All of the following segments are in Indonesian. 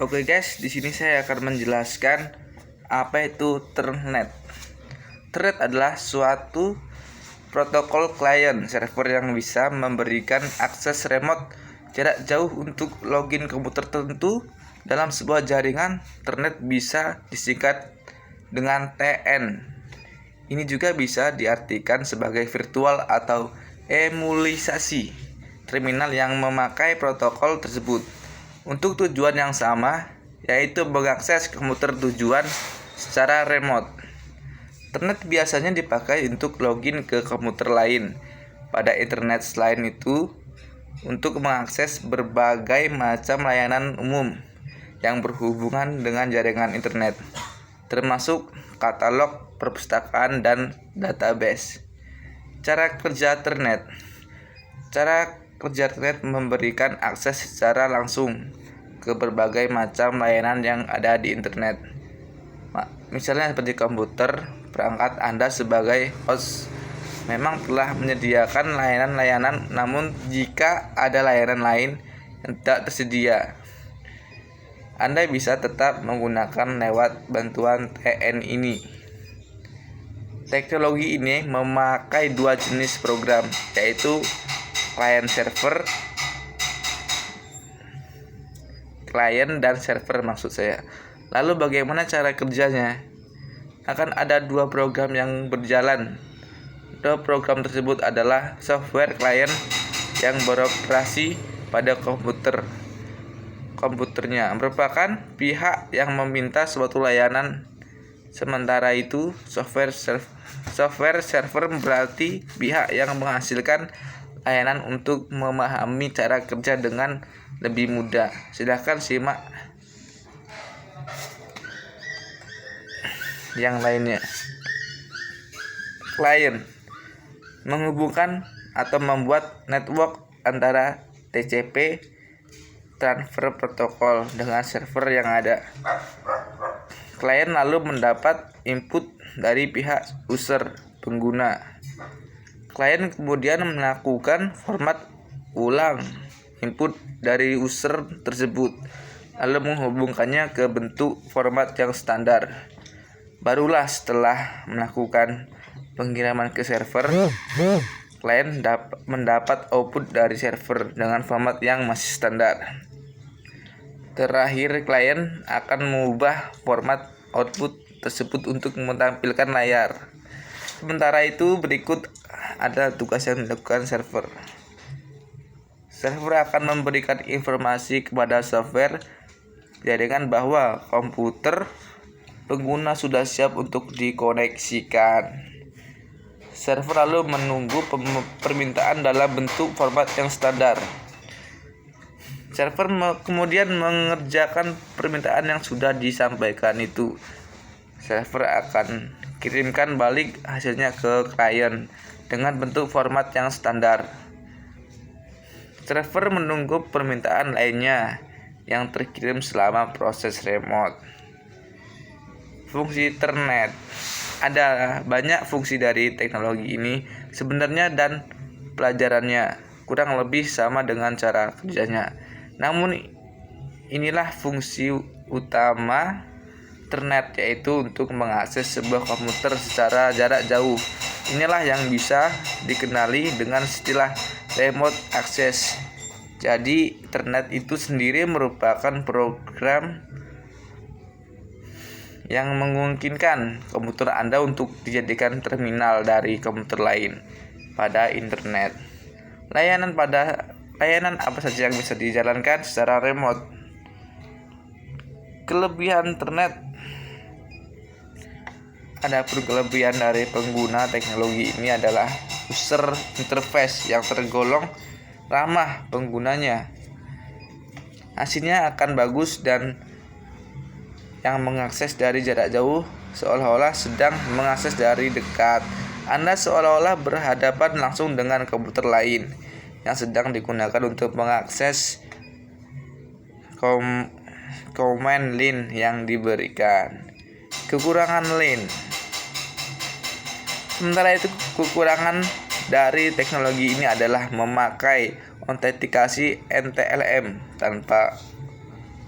Oke guys, di sini saya akan menjelaskan apa itu Telnet. Telnet adalah suatu protokol klien server yang bisa memberikan akses remote jarak jauh untuk login komputer tertentu dalam sebuah jaringan. Telnet bisa disingkat dengan TN. Ini juga bisa diartikan sebagai virtual atau emulisasi terminal yang memakai protokol tersebut untuk tujuan yang sama, yaitu mengakses komputer tujuan secara remote. Telnet biasanya dipakai untuk login ke komputer lain pada internet. Selain itu, untuk mengakses berbagai macam layanan umum yang berhubungan dengan jaringan internet, termasuk katalog, perpustakaan, dan database. Cara kerja Telnet. Cara kerja Telnet memberikan akses secara langsung ke berbagai macam layanan yang ada di internet. Misalnya seperti komputer perangkat Anda sebagai host memang telah menyediakan layanan-layanan, namun jika ada layanan lain yang tidak tersedia, Anda bisa tetap menggunakan lewat bantuan TN ini. Teknologi ini memakai dua jenis program, yaitu client dan server maksud saya. Lalu bagaimana cara kerjanya? Akan ada dua program yang berjalan. Dua program tersebut adalah software client yang beroperasi pada komputernya merupakan pihak yang meminta suatu layanan. Sementara itu, software server berarti pihak yang menghasilkan layanan untuk memahami cara kerja dengan lebih mudah. Silahkan simak yang lainnya. Client menghubungkan atau membuat network antara TCP transfer protokol dengan server yang ada. Klien lalu mendapat input dari pihak user pengguna. Klien kemudian melakukan format ulang input dari user tersebut, lalu menghubungkannya ke bentuk format yang standar. Barulah setelah melakukan pengiriman ke server, klien mendapat output dari server dengan format yang masih standar. Terakhir, klien akan mengubah format output tersebut untuk menampilkan layar. Sementara itu, berikut ada tugas yang dilakukan server. Server akan memberikan informasi kepada software jaringan bahwa komputer pengguna sudah siap untuk dikoneksikan. Server lalu menunggu permintaan dalam bentuk format yang standar. Server kemudian mengerjakan permintaan yang sudah disampaikan itu. Server akan kirimkan balik hasilnya ke klien dengan bentuk format yang standar. Server menunggu permintaan lainnya yang terkirim selama proses remote. Fungsi Telnet. Ada banyak fungsi dari teknologi ini sebenarnya, dan pelajarannya kurang lebih sama dengan cara kerjanya. Namun inilah fungsi utama Telnet, yaitu untuk mengakses sebuah komputer secara jarak jauh. Inilah yang bisa dikenali dengan istilah remote access. Jadi Telnet itu sendiri merupakan program yang memungkinkan komputer Anda untuk dijadikan terminal dari komputer lain pada internet. Layanan apa saja yang bisa dijalankan secara remote? Kelebihan Telnet. Adapun kelebihan dari pengguna teknologi ini adalah user interface yang tergolong ramah penggunanya. Hasilnya akan bagus dan yang mengakses dari jarak jauh seolah-olah sedang mengakses dari dekat. Anda seolah-olah berhadapan langsung dengan komputer lain yang sedang digunakan untuk mengakses command line yang diberikan. Kekurangan line. Sementara itu, kekurangan dari teknologi ini adalah memakai autentikasi NTLM tanpa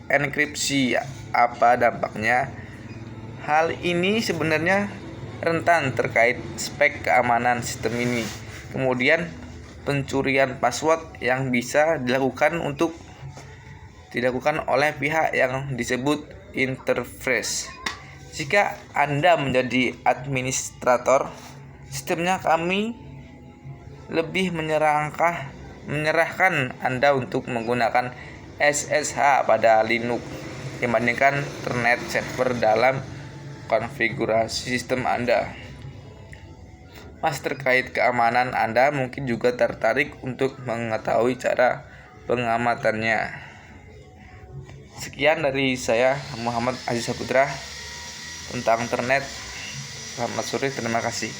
enkripsi. Apa dampaknya? Hal ini sebenarnya rentan terkait spek keamanan sistem ini. Kemudian pencurian password yang bisa dilakukan oleh pihak yang disebut interface. Jika Anda menjadi administrator sistemnya, kami lebih menyerahkan Anda untuk menggunakan SSH pada Linux dibandingkan Internet Server dalam konfigurasi sistem Anda. Terkait keamanan, Anda mungkin juga tertarik untuk mengetahui cara pengamatannya. Sekian dari saya, Muhammad Aziz Saputra, tentang internet. Selamat sore, terima kasih.